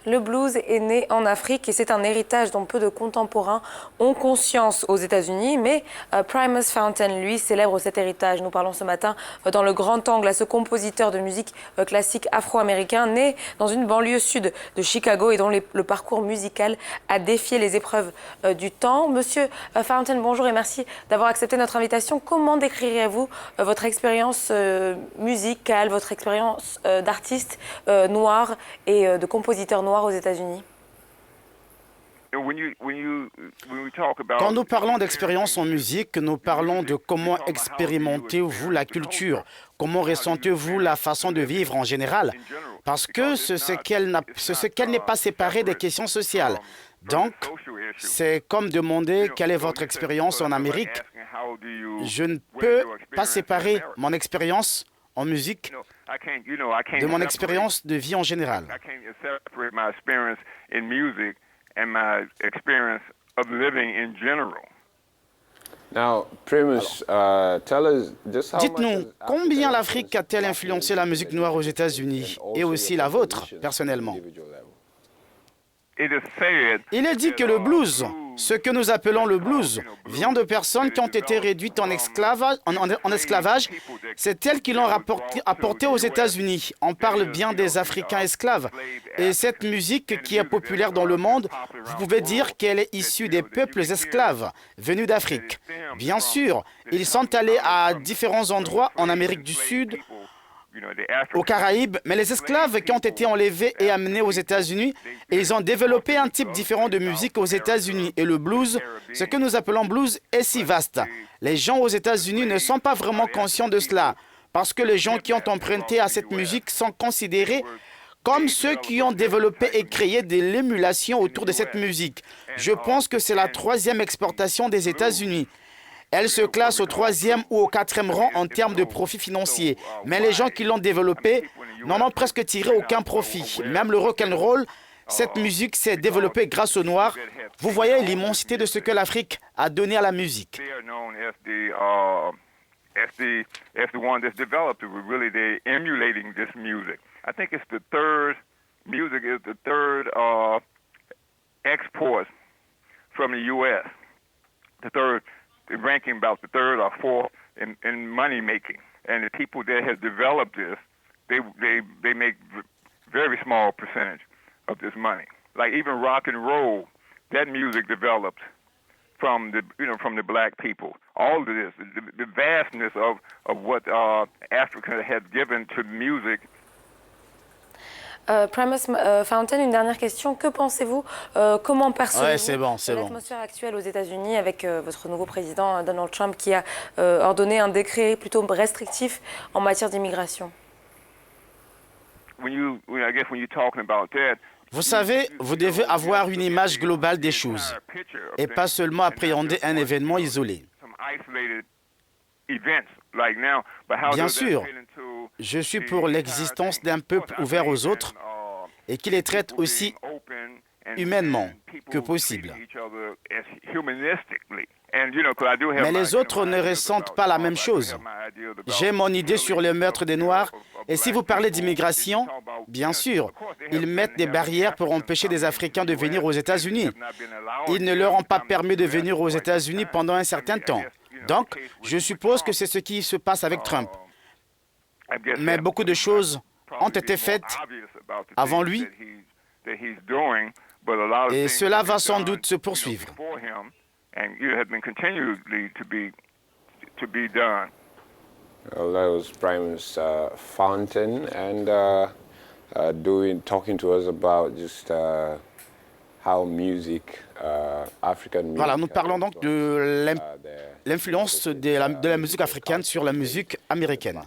Le blues est né en Afrique et c'est un héritage dont peu de contemporains ont conscience aux États-Unis. Mais Primus Fountain, lui, célèbre cet héritage. Nous parlons ce matin dans le grand angle à ce compositeur de musique classique afro-américain né dans une banlieue sud de Chicago et dont le parcours musical a défié les épreuves du temps. Monsieur Fountain, bonjour et merci d'avoir accepté notre invitation. Comment décririez-vous votre expérience musicale, votre expérience d'artiste noir et de compositeur noir aux États-Unis? Quand nous parlons d'expérience en musique, nous parlons de comment expérimentez-vous la culture, comment ressentez-vous la façon de vivre en général, parce que ce qu'elle n'est pas séparé des questions sociales. Donc, c'est comme demander quelle est votre expérience en Amérique. Je ne peux pas séparer mon expérience en musique de mon expérience de vie en général. Dites-nous, combien l'Afrique a-t-elle influencé la musique noire aux États-Unis et aussi la vôtre, personnellement? Il est dit que le blues, ce que nous appelons le blues, vient de personnes qui ont été réduites en esclavage. C'est elles qui l'ont apporté aux États-Unis. On parle bien des Africains esclaves. Et cette musique qui est populaire dans le monde, vous pouvez dire qu'elle est issue des peuples esclaves venus d'Afrique. Bien sûr, ils sont allés à différents endroits en Amérique du Sud, aux Caraïbes, mais les esclaves qui ont été enlevés et amenés aux États-Unis, ils ont développé un type différent de musique aux États-Unis. Et le blues, ce que nous appelons blues, est si vaste. Les gens aux États-Unis ne sont pas vraiment conscients de cela, parce que les gens qui ont emprunté à cette musique sont considérés comme ceux qui ont développé et créé de l'émulation autour de cette musique. Je pense que c'est la troisième exportation des États-Unis. Elle se classe au troisième ou au quatrième rang en termes de profit financier. Mais les gens qui l'ont développée n'en ont presque tiré aucun profit. Même le rock'n'roll, cette musique s'est développée grâce aux Noirs. Vous voyez l'immensité de ce que l'Afrique a donné à la musique. Ranking about the third or fourth in money making, and the people that have developed this, they make very small percentage of this money. Like even rock and roll, that music developed from the black people. All of this, the vastness of what Africa has given to music. Primus Fountain, une dernière question. Que pensez-vous, comment percevez-vous l'atmosphère actuelle aux États-Unis avec votre nouveau président Donald Trump qui a ordonné un décret plutôt restrictif en matière d'immigration? Vous savez, vous devez avoir une image globale des choses et pas seulement appréhender un événement isolé. Bien sûr, je suis pour l'existence d'un peuple ouvert aux autres et qui les traite aussi humainement que possible. Mais les autres ne ressentent pas la même chose. J'ai mon idée sur le meurtre des Noirs et si vous parlez d'immigration, bien sûr, ils mettent des barrières pour empêcher des Africains de venir aux États-Unis. Ils ne leur ont pas permis de venir aux États-Unis pendant un certain temps. Donc, je suppose que c'est ce qui se passe avec Trump. Mais beaucoup de choses ont été faites avant lui et cela va sans doute se poursuivre. Well, that was Primus Fountain and talking to us about just how music, African music. Voilà, nous parlons donc de l'influence de la musique africaine sur la musique américaine.